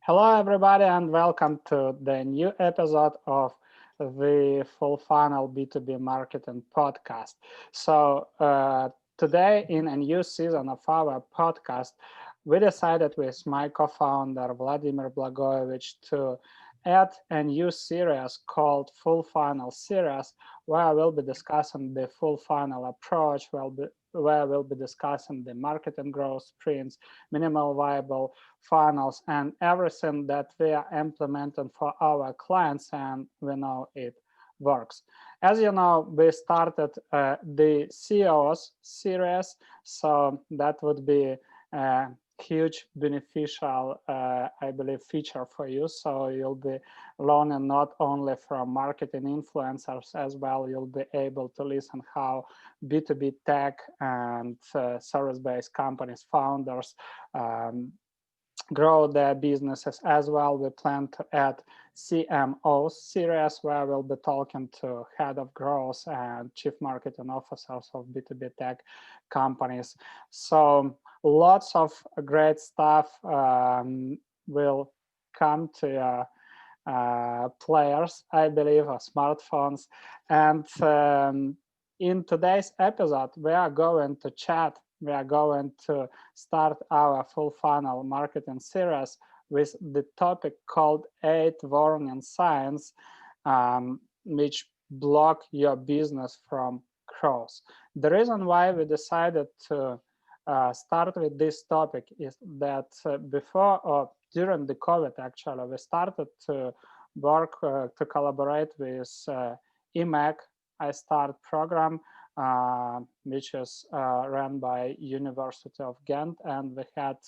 Hello, everybody, and welcome to the new episode of the Full Funnel B2B Marketing podcast. Today, in a new season of our podcast, we decided with my co founder, Vladimir Blagoevich, to add a new series called Full Funnel Series, where we'll be discussing the full funnel approach, where we'll be discussing the marketing growth sprints, minimal viable funnels, and everything that we are implementing for our clients, and we know it works. As you know, we started the CEOs series, so that would be a huge beneficial, I believe, feature for you. So you'll be learning not only from marketing influencers as well, you'll be able to listen how B2B tech and service-based companies founders grow their businesses as well. We plan to add CMO series where we'll be talking to head of growth and chief marketing officers of B2B tech companies. So lots of great stuff will come to your players, I believe, or smartphones. And in today's episode, we are going to start our full funnel marketing series with the topic called 8 warning signs which block your business from growth. The reason why we decided to start with this topic is that before or during the COVID, actually, we started to work to collaborate with EMAC, iStart program, which is run by University of Ghent, and we had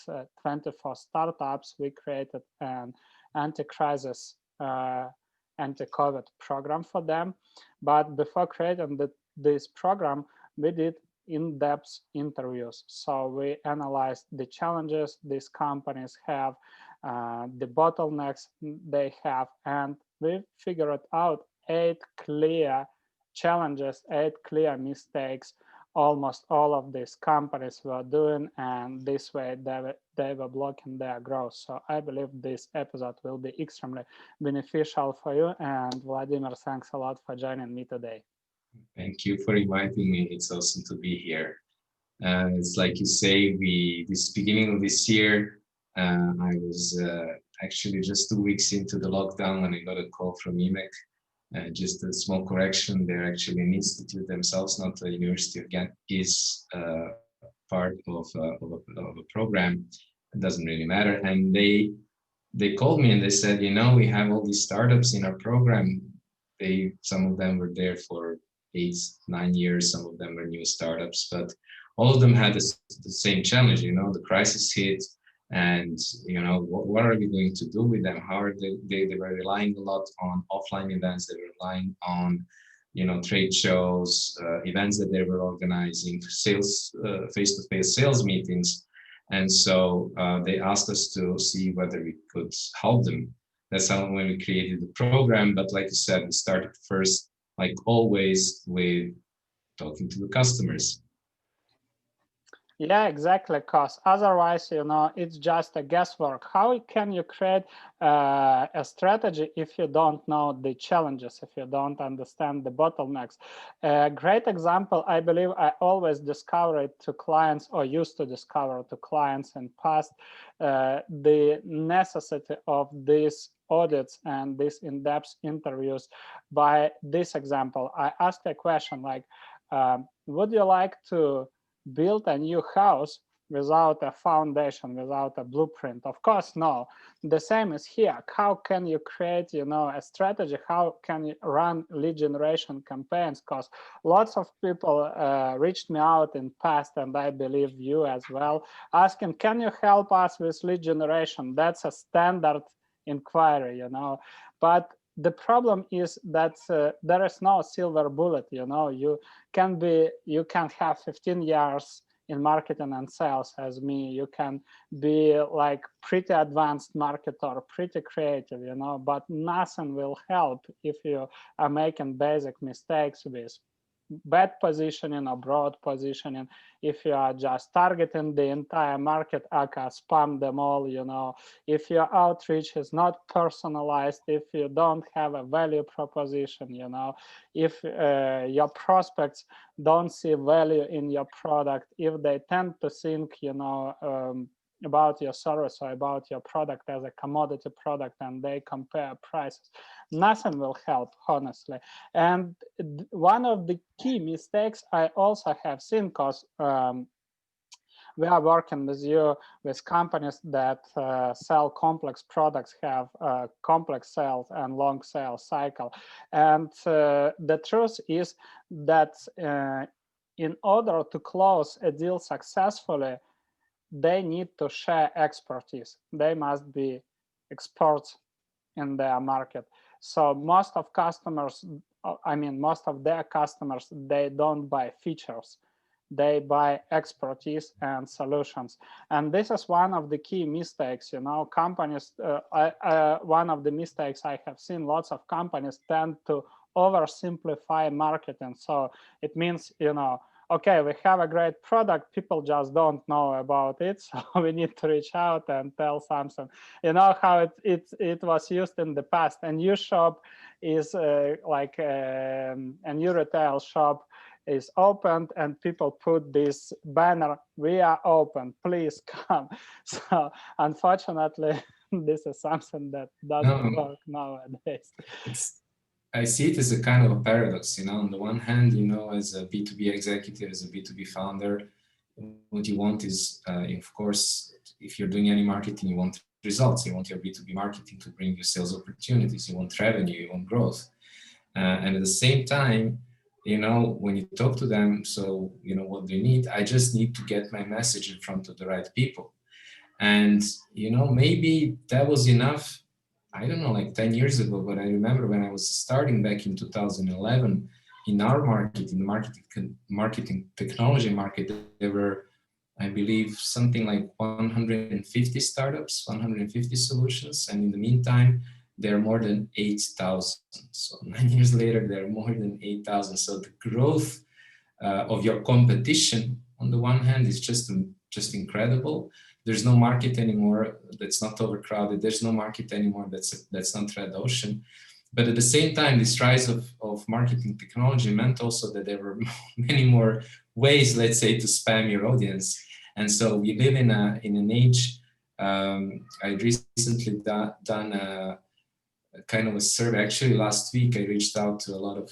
24 startups. We created an anti-crisis, anti-COVID program for them. But before creating this program, we did in-depth interviews. So we analyzed the challenges these companies have, the bottlenecks they have, and we figured out 8 clear challenges, 8 clear mistakes almost all of these companies were doing, and this way they were blocking their growth. So I believe this episode will be extremely beneficial for you. And Vladimir, thanks a lot for joining me today. Thank you for inviting me. It's awesome to be here. It's like you say, this beginning of this year, I was actually just 2 weeks into the lockdown when I got a call from EMEC. Just a small correction, they're actually an institute themselves, not the University of Ghent, is part of a program. It doesn't really matter. And they called me and they said, we have all these startups in our program. Some of them were there for 8, 9 years. Some of them were new startups, but all of them had the same challenge. The crisis hit, and what are we going to do with them? How are they were relying a lot on offline events. They were relying on trade shows, events that they were organizing, sales, face-to-face sales meetings. And so they asked us to see whether we could help them. That's how when we created the program. But like you said, we started first, like always, with talking to the customers. Yeah, exactly, because otherwise, it's just a guesswork. How can you create a strategy if you don't know the challenges, if you don't understand the bottlenecks? A great example, I believe I always discover it to clients, or used to discover to clients in past, the necessity of these audits and these in-depth interviews by this example. I asked a question like, would you like to build a new house without a foundation, without a blueprint? Of course, no. The same is here. How can you create, a strategy? How can you run lead generation campaigns? Because lots of people reached me out in past, and I believe you as well, asking, can you help us with lead generation? That's a standard inquiry, But the problem is that there is no silver bullet. You can have 15 years in marketing and sales as me. You can be like pretty advanced marketer, pretty creative, but nothing will help if you are making basic mistakes with bad positioning or broad positioning, if you are just targeting the entire market, aka spam them all, if your outreach is not personalized, if you don't have a value proposition, if your prospects don't see value in your product, if they tend to think, about your service or about your product as a commodity product, and they compare prices, nothing will help, honestly. And one of the key mistakes I also have seen, because we are working with companies that sell complex products, have complex sales and long sales cycle. And the truth is that in order to close a deal successfully, they need to share expertise. They must be experts in their market. So most of their customers, they don't buy features. They buy expertise and solutions. And this is one of the key mistakes, companies, one of the mistakes I have seen, lots of companies tend to oversimplify marketing. So it means, okay, we have a great product, people just don't know about it, so we need to reach out and tell something. How it was used in the past. A new shop is like a new retail shop is opened, and people put this banner, "We are open, please come." So unfortunately, this is something that doesn't No, work nowadays. it's I see it as a kind of a paradox, On the one hand, as a B2B executive, as a B2B founder, what you want is, of course, if you're doing any marketing, you want results. You want your B2B marketing to bring you sales opportunities. You want revenue, you want growth. And at the same time, when you talk to them, so, what they need, I just need to get my message in front of the right people. And, maybe that was enough, I don't know, like 10 years ago, but I remember when I was starting back in 2011, in our market, in the marketing technology market, there were, I believe, something like 150 startups, 150 solutions. And in the meantime, there are more than 8,000. So 9 years later, there are more than 8,000. So the growth of your competition, on the one hand, is just incredible. There's no market anymore that's not overcrowded. There's no market anymore that's not red ocean. But at the same time, this rise of marketing technology meant also that there were many more ways, let's say, to spam your audience. And so we live in an age. I recently done a kind of a survey. Actually, last week I reached out to a lot of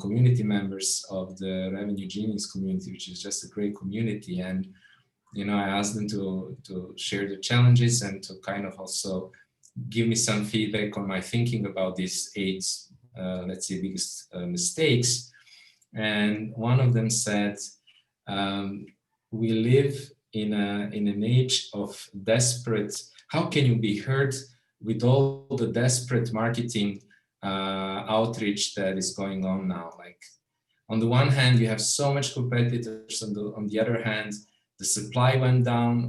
community members of the Revenue Genius community, which is just a great community. And I asked them to share the challenges and to kind of also give me some feedback on my thinking about these 8, let's say, biggest mistakes. And one of them said, we live in an age of desperate. How can you be heard with all the desperate marketing outreach that is going on now? Like, on the one hand, you have so much competitors. On the other hand, the supply went down,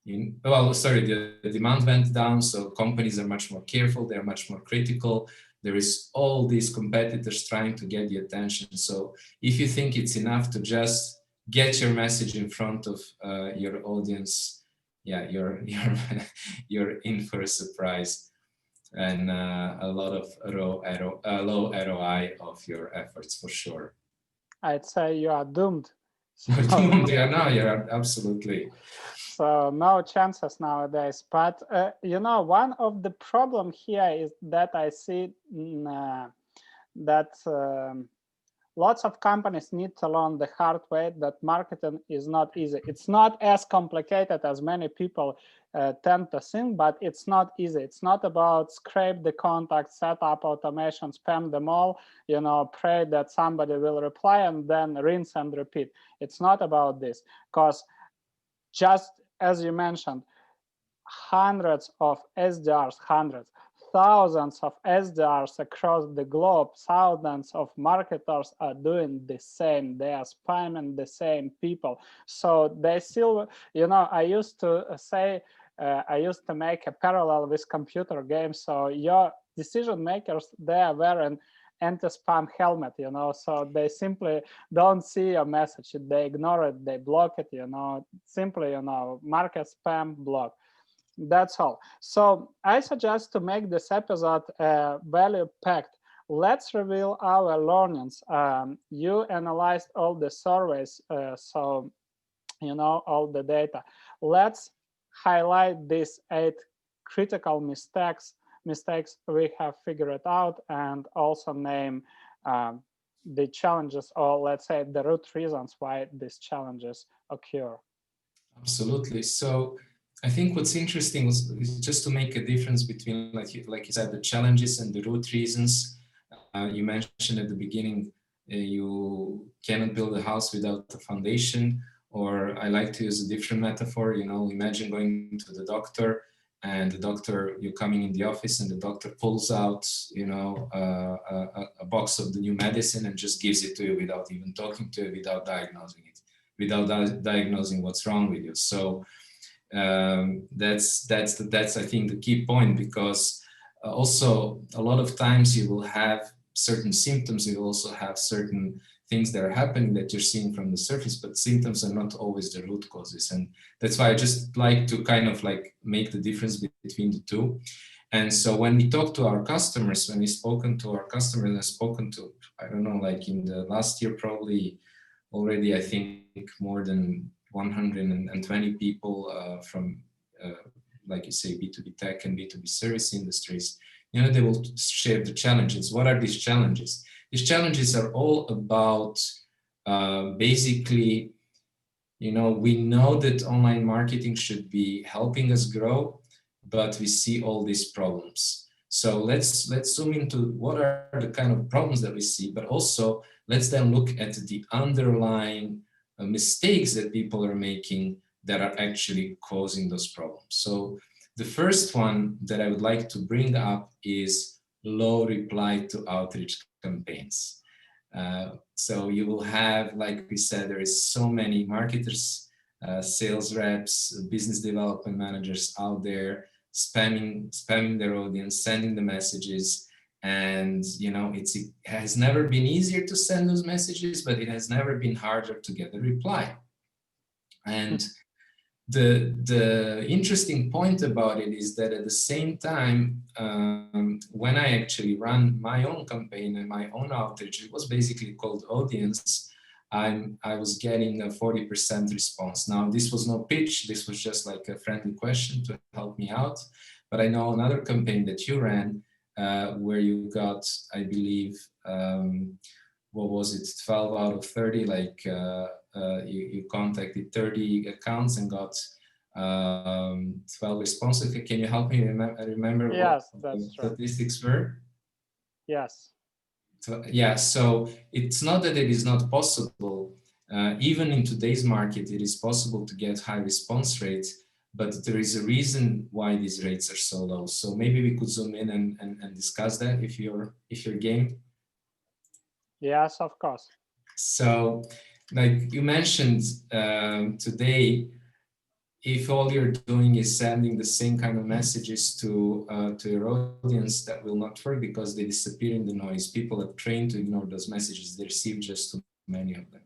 the demand went down. So companies are much more careful. They're much more critical. There is all these competitors trying to get the attention. So if you think it's enough to just get your message in front of your audience, yeah, you're in for a surprise and a lot of low ROI of your efforts, for sure. I'd say you are doomed. You're doomed. Yeah, no, you're absolutely. So no chances nowadays. But one of the problem here is that I see that lots of companies need to learn the hard way that marketing is not easy. It's not as complicated as many people tend to think, but it's not easy. It's not about scrape the contacts, set up automation, spam them all, pray that somebody will reply, and then rinse and repeat. It's not about this, because just as you mentioned, hundreds of SDRs, thousands of SDRs across the globe, thousands of marketers are doing the same. They are spamming the same people. So they still, I used to say, I used to make a parallel with computer games. So your decision makers, they are wearing anti-spam helmet, so they simply don't see a message, they ignore it, they block it, simply, mark as spam, block. That's all. So I suggest to make this episode value packed. Let's reveal our learnings. You analyzed all the surveys, so all the data. Let's highlight these 8 critical mistakes we have figured out, and also name the challenges, or let's say the root reasons why these challenges occur. Absolutely. So I think what's interesting is just to make a difference between, like you said, the challenges and the root reasons. You mentioned at the beginning, you cannot build a house without a foundation. Or I like to use a different metaphor. Imagine going to the doctor, and the doctor, you're coming in the office, and the doctor pulls out, a box of the new medicine and just gives it to you without even talking to you, without diagnosing it, without diagnosing what's wrong with you. So that's I think the key point, because also a lot of times you will have certain symptoms, you will also have certain things that are happening that you're seeing from the surface, but symptoms are not always the root causes. And that's why I just like to kind of like make the difference between the two. And so when we talk to our customers, when we've spoken to our customers, I've spoken to, I don't know, like in the last year, probably already, I think more than 120 people from, like you say, B2B tech and B2B service industries. They will share the challenges. What are these challenges? These challenges are all about basically, we know that online marketing should be helping us grow, but we see all these problems. So let's zoom into what are the kind of problems that we see, but also let's then look at the underlying mistakes that people are making that are actually causing those problems. So the first one that I would like to bring up is low reply to outreach campaigns. So you will have, like we said, there is so many marketers, sales reps, business development managers out there spamming their audience, sending the messages. And it has never been easier to send those messages, but it has never been harder to get a reply. And the interesting point about it is that at the same time, when I actually ran my own campaign and my own outreach, it was basically called audience. I was getting a 40% response. Now, this was no pitch. This was just like a friendly question to help me out. But I know another campaign that you ran where you got, I believe, what was it, 12 out of 30, like you contacted 30 accounts and got 12 responses. Can you help me remember Yes, what that's the true. statistics were? Yes. So, yeah, so it's not that it is not possible. Even in today's market, it is possible to get high response rates, but there is a reason why these rates are so low. So maybe we could zoom in and discuss that if you're game. Yes, of course. So, like you mentioned today, if all you're doing is sending the same kind of messages to your audience, that will not work because they disappear in the noise. People are trained to ignore those messages. They receive just too many of them.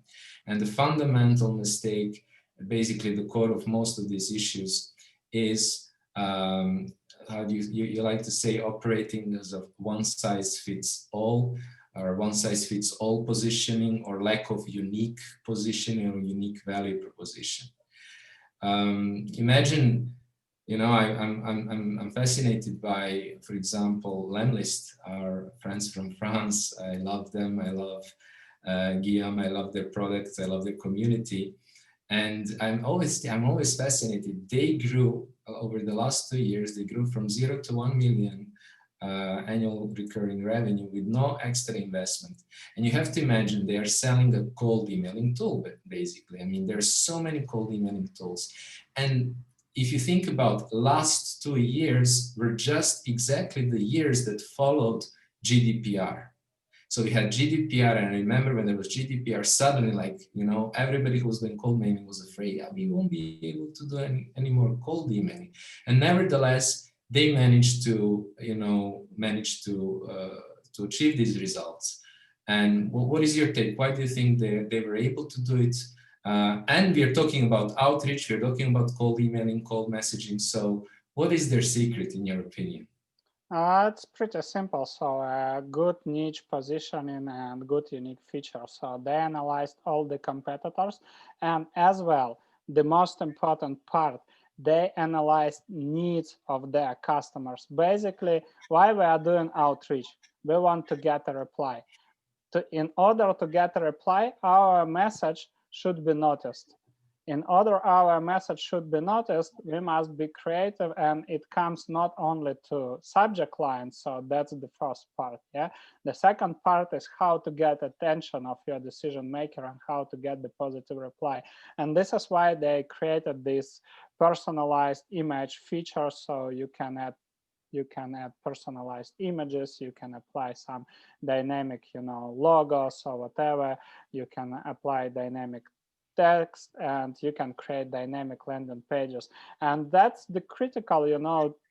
And the fundamental mistake, basically the core of most of these issues, is how do you like to say, operating as a one size fits all, or one size fits all positioning, or lack of unique positioning or unique value proposition. Imagine, I'm fascinated by, for example, Lemlist, our friends from France. I love them. I love Guillaume. I love their products. I love their community. And I'm always fascinated. They grew over the last 2 years. They grew from 0 to 1 million annual recurring revenue with no extra investment. And you have to imagine they are selling a cold emailing tool, basically. I mean, there's so many cold emailing tools. And if you think about last 2 years, were just exactly the years that followed GDPR. So we had GDPR, and I remember when there was GDPR, suddenly, everybody who was doing cold emailing was afraid, we won't be able to do any more cold emailing. And nevertheless, they managed to to achieve these results. And what is your take? Why do you think they were able to do it? And we are talking about outreach, we're talking about cold emailing, cold messaging. So what is their secret in your opinion? It's pretty simple. So good niche positioning and good unique features. So they analyzed all the competitors, and as well, the most important part, they analyzed needs of their customers. Basically, why we are doing outreach, we want to get a reply. In order to get a reply, our message should be noticed. In order our message should be noticed, we must be creative, and it comes not only to subject lines. So that's the first part. Yeah. The second part is how to get attention of your decision maker and how to get the positive reply. And this is why they created this personalized image feature. So you can add personalized images, you can apply some dynamic logos or whatever, you can apply dynamic text, and you can create dynamic landing pages. And that's the critical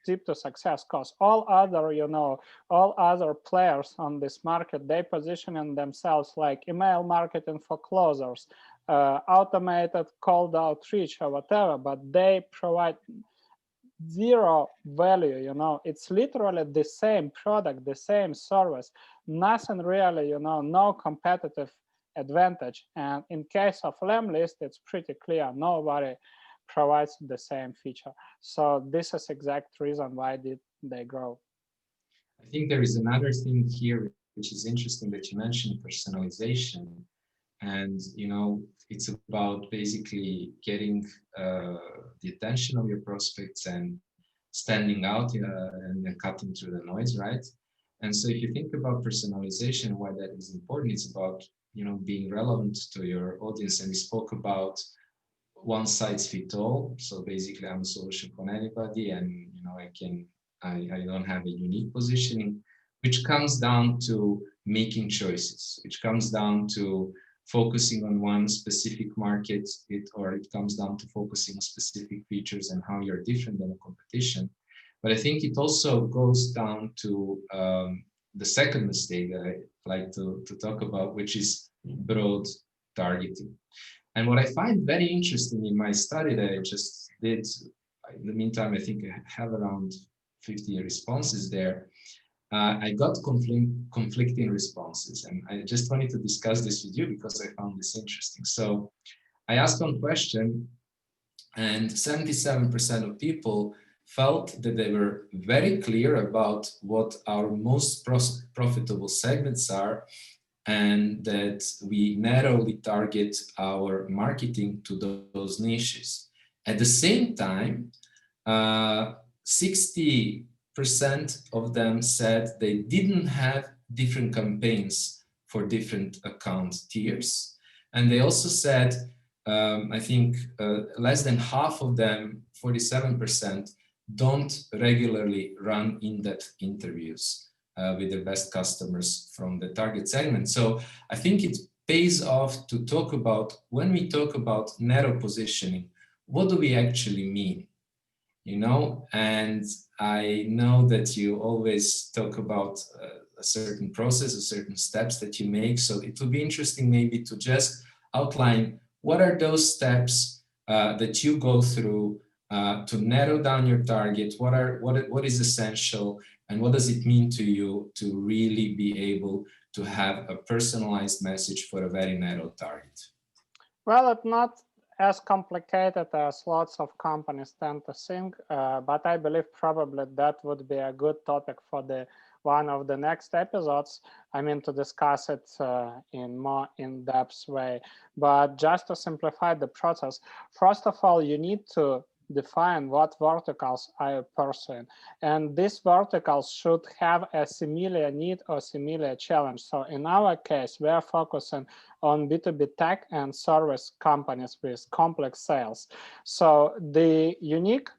tip to success, because all other players on this market, they positioning themselves like email marketing for closers, automated cold outreach or whatever, but they provide zero value. It's literally the same product, the same service, nothing really, no competitive advantage. And in case of Lemlist, it's pretty clear, nobody provides the same feature. So this is exact reason why did they grow. I think there is another thing here which is interesting that you mentioned, personalization. And it's about basically getting the attention of your prospects and standing out and cutting through the noise, right? And so if you think about personalization, why that is important, it's about being relevant to your audience. And we spoke about one size fits all. So basically, I'm a solution for anybody, and I don't have a unique positioning, which comes down to making choices, which comes down to focusing on one specific market, or it comes down to focusing on specific features and how you're different than the competition. But I think it also goes down to the second mistake that I like to talk about, which is broad targeting. And what I find very interesting in my study that I just did, in the meantime, I think I have around 50 responses there. I got conflicting responses, and I just wanted to discuss this with you because I found this interesting. So I asked one question, and 77% of people felt that they were very clear about what our most profitable segments are, and that we narrowly target our marketing to those niches. At the same time, 60% of them said they didn't have different campaigns for different account tiers. And they also said, I think less than half of them, 47%, don't regularly run in-depth interviews with their best customers from the target segment. So I think it pays off to talk about, when we talk about narrow positioning, what do we actually mean? And I know that you always talk about a certain process, a certain steps that you make. So it will be interesting maybe to just outline what are those steps that you go through to narrow down your target, what is essential, and what does it mean to you to really be able to have a personalized message for a very narrow target? Well, it's not as complicated as lots of companies tend to think, but I believe probably that would be a good topic for one of the next episodes. I mean, to discuss it in more in-depth way. But just to simplify the process, first of all, you need to define what verticals are you pursuing. And these verticals should have a similar need or similar challenge. So in our case, we are focusing on B2B tech and service companies with complex sales. So the unique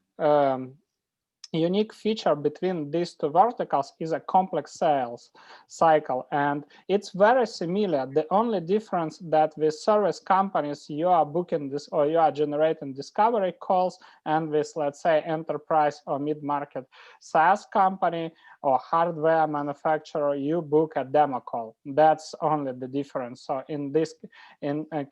unique feature between these two verticals is a complex sales cycle, and it's very similar. The only difference that with service companies you are booking this or you are generating discovery calls, and with, let's say, enterprise or mid-market SaaS company or hardware manufacturer, you book a demo call. That's only the difference. So in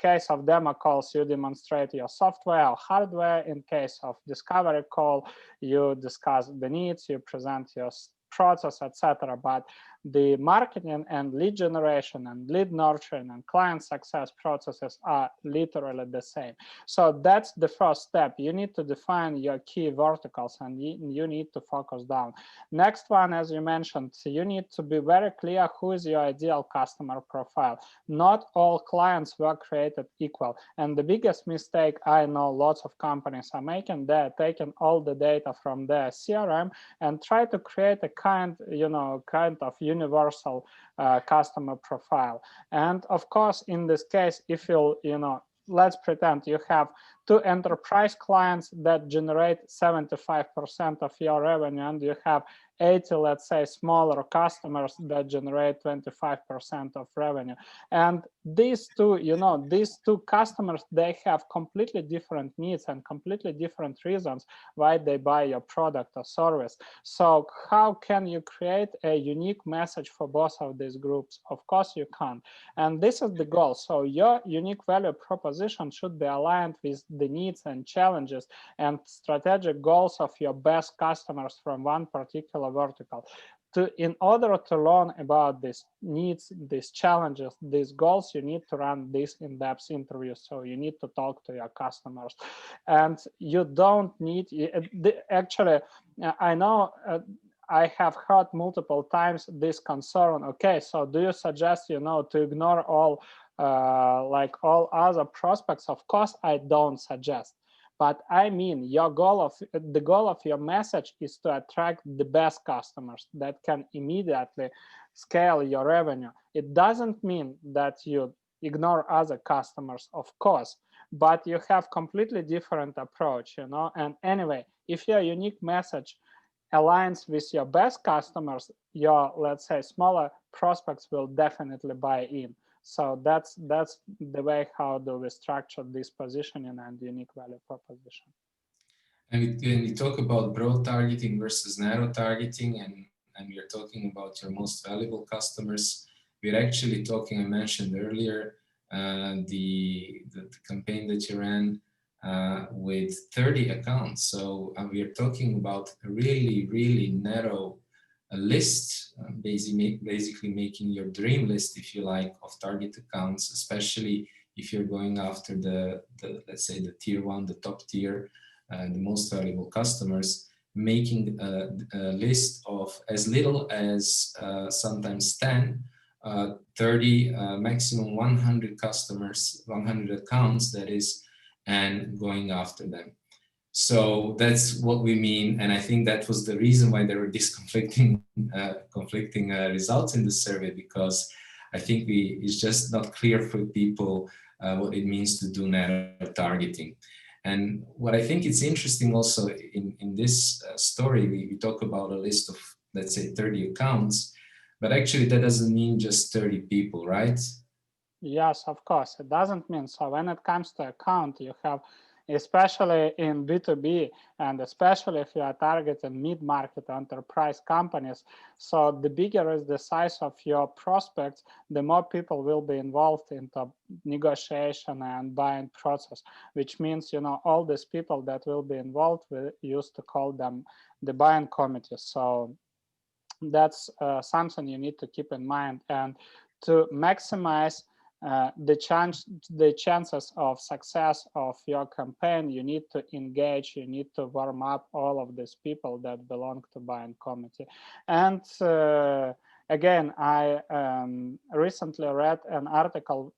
case of demo calls, you demonstrate your software or hardware. In case of discovery call, you discuss the needs, you present your process, etc. But the marketing and lead generation and lead nurturing and client success processes are literally the same. So that's the first step. You need to define your key verticals, and you need to focus down. Next one, as you mentioned, you need to be very clear who is your ideal customer profile. Not all clients were created equal. And the biggest mistake I know lots of companies are making, they're taking all the data from their CRM and try to create a kind of universal customer profile. And of course, in this case, if let's pretend you have two enterprise clients that generate 75% of your revenue, and you have 80, let's say, smaller customers that generate 25% of revenue. And these two customers, they have completely different needs and completely different reasons why they buy your product or service. So how can you create a unique message for both of these groups? Of course you can't. And this is the goal. So your unique value proposition should be aligned with the needs and challenges and strategic goals of your best customers from one particular vertical. In order to learn about these needs, these challenges, these goals, you need to run these in-depth interviews. So you need to talk to your customers. And you don't need, actually, I know I have heard multiple times this concern. Okay, so do you suggest, to ignore all all other prospects? Of course, I don't suggest. But I mean, the goal of your message is to attract the best customers that can immediately scale your revenue. It doesn't mean that you ignore other customers, of course, but you have completely different approach, And anyway, if your unique message aligns with your best customers, your, let's say, smaller prospects will definitely buy in. So that's the way how do we structure this positioning and unique value proposition. And when we talk about broad targeting versus narrow targeting, and we are talking about your most valuable customers, we're actually talking, I mentioned earlier, the campaign that you ran with 30 accounts. So we are talking about a really, really narrow list, basically making your dream list, if you like, of target accounts, especially if you're going after the let's say, the tier one, the top tier, the most valuable customers, making a list of as little as sometimes 10, 30, maximum 100 customers, 100 accounts, that is, and going after them. So that's what we mean, and I think that was the reason why there were these conflicting results in the survey, because I think it's just not clear for people what it means to do narrow targeting. And what I think it's interesting also in this story, we talk about a list of, let's say, 30 accounts, but actually that doesn't mean just 30 people, right? Yes, of course, it doesn't mean so. When it comes to account, you have, especially in B2B, and especially if you are targeting mid-market enterprise companies, so the bigger is the size of your prospects, the more people will be involved in the negotiation and buying process, which means, all these people that will be involved, we used to call them the buying committees. So that's something you need to keep in mind. And to maximize the chances of success of your campaign, you need to engage, you need to warm up all of these people that belong to buying committee. And again, I recently read an article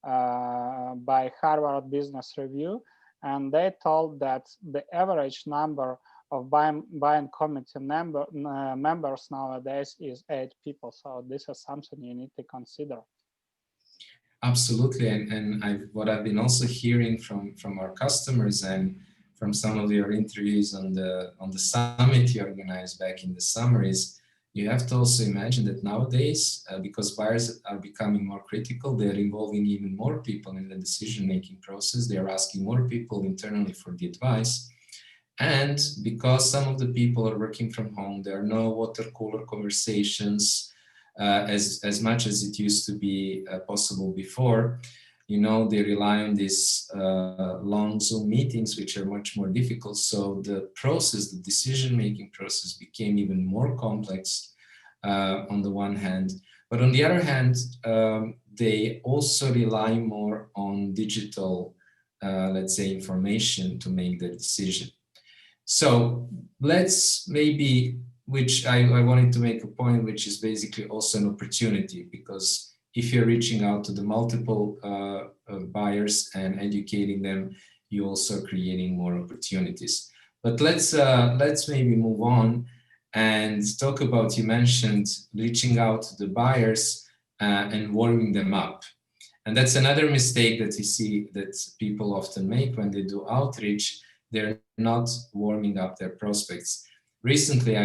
by Harvard Business Review, and they told that the average number of buying committee members nowadays is 8 people. So this is something you need to consider. Absolutely, and what I've been also hearing from our customers, and from some of your interviews on the summit you organized back in the summer is you have to also imagine that nowadays, because buyers are becoming more critical, they're involving even more people in the decision-making process. They're asking more people internally for the advice. And because some of the people are working from home, there are no water cooler conversations as much as it used to be possible before. You know, they rely on these long Zoom meetings, which are much more difficult. So the process, the decision-making process became even more complex on the one hand. But on the other hand, they also rely more on digital, let's say, information to make the decision. So let's maybe, which I wanted to make a point, which is basically also an opportunity, because if you're reaching out to the multiple buyers and educating them, you're also creating more opportunities. But let's maybe move on and talk about, you mentioned reaching out to the buyers and warming them up. And that's another mistake that you see that people often make when they do outreach. They're not warming up their prospects. Recently,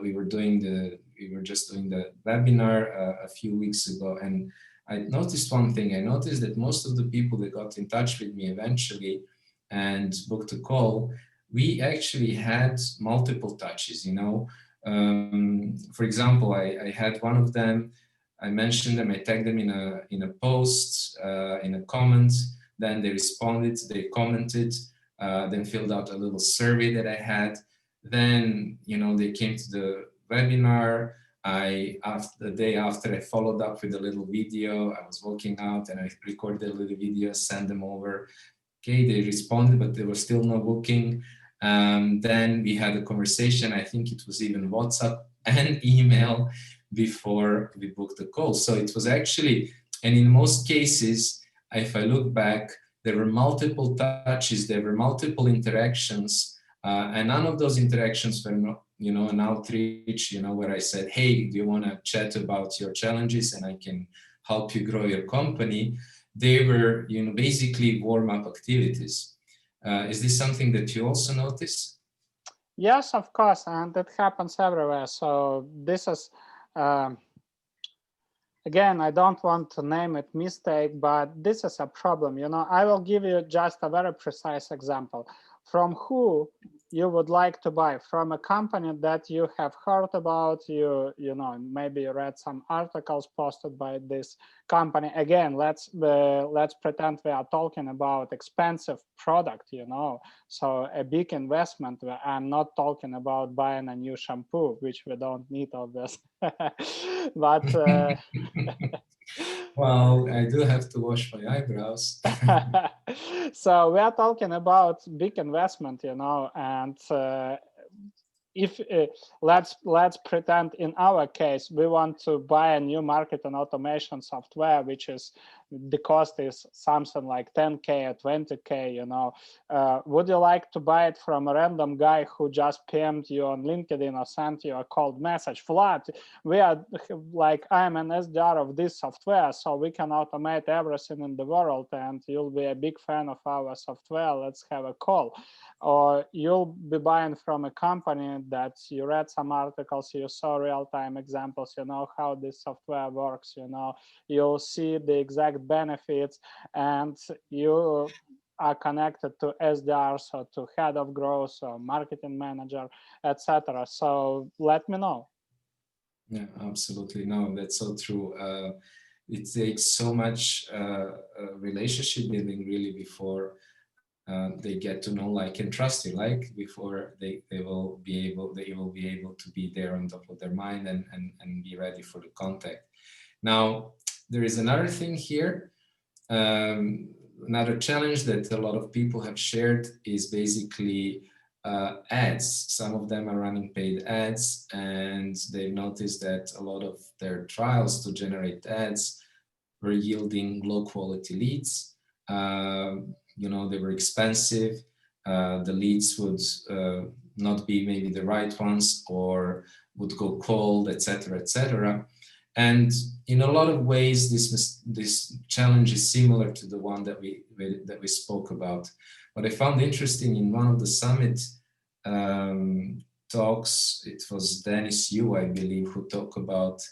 we were just doing the webinar a few weeks ago, and I noticed one thing. I noticed that most of the people that got in touch with me eventually and booked a call, we actually had multiple touches. You know, for example, I had one of them. I mentioned them. I tagged them in a post, in a comment. Then they responded. They commented. Then filled out a little survey that I had. Then, you know, they came to the webinar. The day after, I followed up with a little video. I was walking out and I recorded a little video, sent them over. Okay, they responded, but there was still no booking. Then we had a conversation. I think it was even WhatsApp and email before we booked the call. So it was actually, and in most cases, if I look back, there were multiple touches, there were multiple interactions, and none of those interactions were not, you know, an outreach, you know, where I said, hey, do you want to chat about your challenges and I can help you grow your company? They were, you know, basically warm-up activities. Is this something that you also notice? Yes, of course, and it happens everywhere. So this is, again, I don't want to name it mistake, but this is a problem. You know, I will give you just a very precise example. From who you would like to buy? From a company that you have heard about, you know, maybe read some articles posted by this company. Again, let's pretend we are talking about expensive product, you know, so a big investment. I'm not talking about buying a new shampoo, which we don't need, obviously. But well, I do have to wash my eyebrows. So we are talking about big investment, you know, and if let's pretend in our case we want to buy a new marketing automation software, which is the cost is something like 10K or 20K, you know, would you like to buy it from a random guy who just PM'd you on LinkedIn or sent you a cold message? Vlad, we are like, I'm an SDR of this software, so we can automate everything in the world and you'll be a big fan of our software, let's have a call. Or you'll be buying from a company that you read some articles, you saw real-time examples, you know how this software works, you know, you'll see the exact benefits, and you are connected to SDRs or to head of growth or marketing manager, etc. So let me know. Yeah, absolutely. No, that's so true. It takes so much relationship building really before they get to know, like, and trust you, like, before they will be able to be there on top of their mind and be ready for the contact. Now, there is another thing here. Another challenge that a lot of people have shared is basically ads. Some of them are running paid ads, and they've noticed that a lot of their trials to generate ads were yielding low quality leads. You know, they were expensive. The leads would not be maybe the right ones, or would go cold, etc., etc. And in a lot of ways, this challenge is similar to the one that we spoke about. What I found interesting in one of the summit talks, it was Dennis Yu, I believe, who spoke about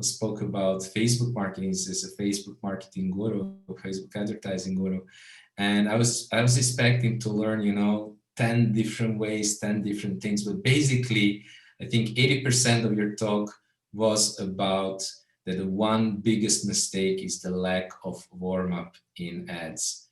Facebook marketing. He's a Facebook marketing guru, Facebook advertising guru, and I was expecting to learn, 10 different ways, 10 different things, but basically, I think 80% of your talk was about that the one biggest mistake is the lack of warm-up in ads.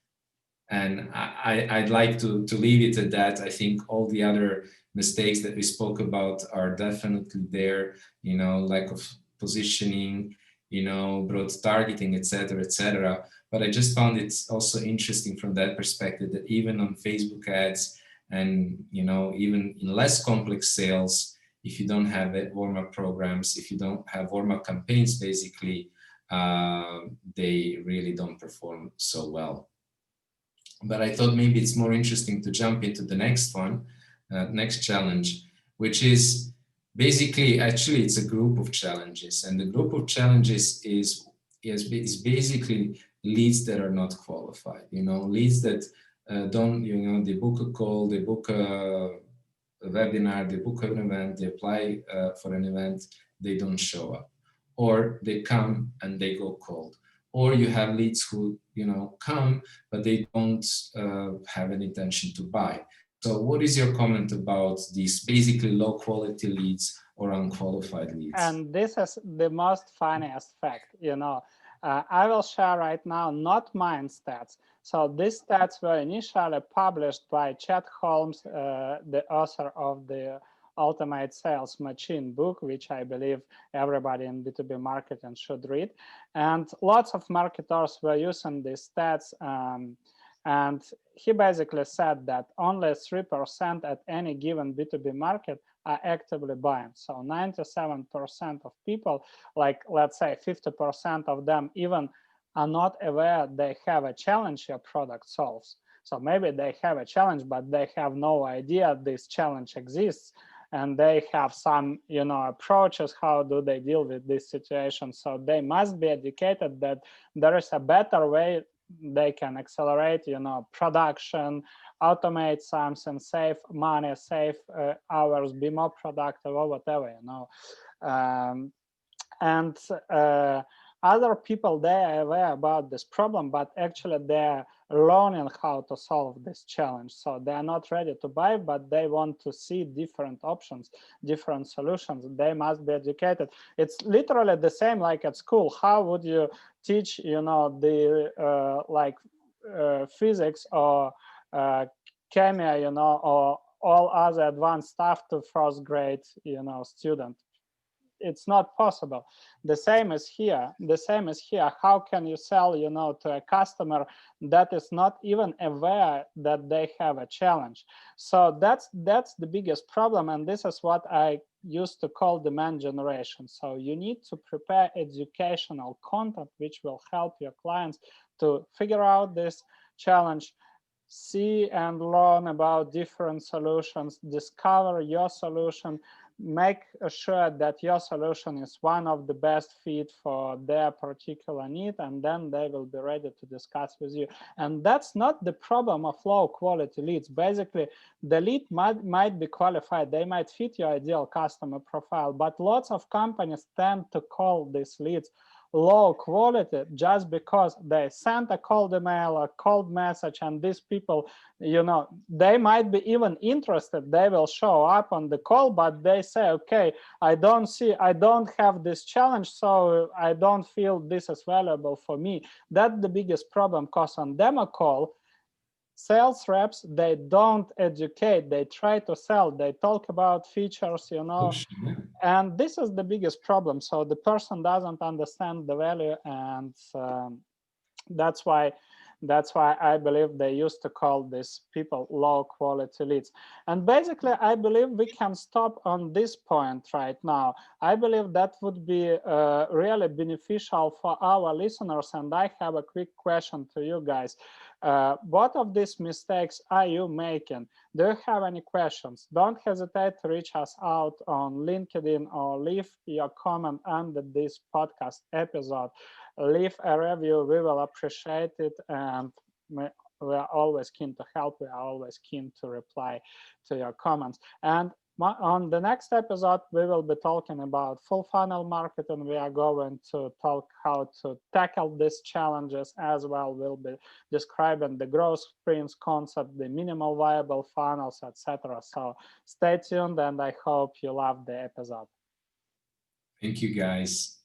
And I'd like to leave it at that. I think all the other mistakes that we spoke about are definitely there, lack of positioning, broad targeting, etc., etc. But I just found it also interesting from that perspective that even on Facebook ads and, even in less complex sales, if you don't have warm-up programs, if you don't have warm-up campaigns, basically, they really don't perform so well. But I thought maybe it's more interesting to jump into the next one, next challenge, which is basically, actually, it's a group of challenges. And the group of challenges is basically leads that are not qualified, leads that don't, they book a call, they book a webinar, they book an event, they apply for an event, they don't show up. Or they come and they go cold. Or you have leads who, come, but they don't have an intention to buy. So what is your comment about these basically low quality leads or unqualified leads? And this is the most funniest fact, I will share right now, not mine stats. So these stats were initially published by Chet Holmes, the author of the Ultimate Sales Machine book, which I believe everybody in B2B marketing should read. And lots of marketers were using these stats. And he basically said that only 3% at any given B2B market are actively buying. So 97% of people, like let's say 50% of them even are not aware they have a challenge your product solves. So maybe they have a challenge, but they have no idea this challenge exists. And they have some, approaches, how do they deal with this situation. So they must be educated that there is a better way they can accelerate, production, automate something, save money, save hours, be more productive or whatever, and other people, they are aware about this problem, but actually they're learning how to solve this challenge. So they are not ready to buy, but they want to see different options, different solutions. They must be educated. It's literally the same like at school. How would you teach, the physics or chemia, or all other advanced stuff to first grade, student? It's not possible. The same is here. How can you sell, to a customer that is not even aware that they have a challenge? So that's the biggest problem, and this is what I used to call demand generation. So you need to prepare educational content which will help your clients to figure out this challenge, see and learn about different solutions, discover your solution, make sure that your solution is one of the best fit for their particular need, and then they will be ready to discuss with you. And that's not the problem of low quality leads. Basically, the lead might be qualified, they might fit your ideal customer profile, but lots of companies tend to call these leads low quality just because they sent a cold email, a cold message, and these people, they might be even interested. They will show up on the call, but they say, okay, I don't have this challenge, so I don't feel this is valuable for me. That's the biggest problem, because on demo call, sales reps, they don't educate, they try to sell, they talk about features, and this is the biggest problem. So the person doesn't understand the value, and that's why I believe they used to call these people low quality leads. And basically, I believe we can stop on this point right now. I believe that would be really beneficial for our listeners. And I have a quick question to you guys. What of these mistakes are you making? Do you have any questions? Don't hesitate to reach us out on LinkedIn or leave your comment under this podcast episode. Leave a review. We will appreciate it, and we are always keen to help. We are always keen to reply to your comments. And on the next episode, we will be talking about full funnel marketing. We are going to talk how to tackle these challenges as well. We'll be describing the growth sprints concept, the minimal viable funnels, etc. So stay tuned, and I hope you love the episode. Thank you, guys.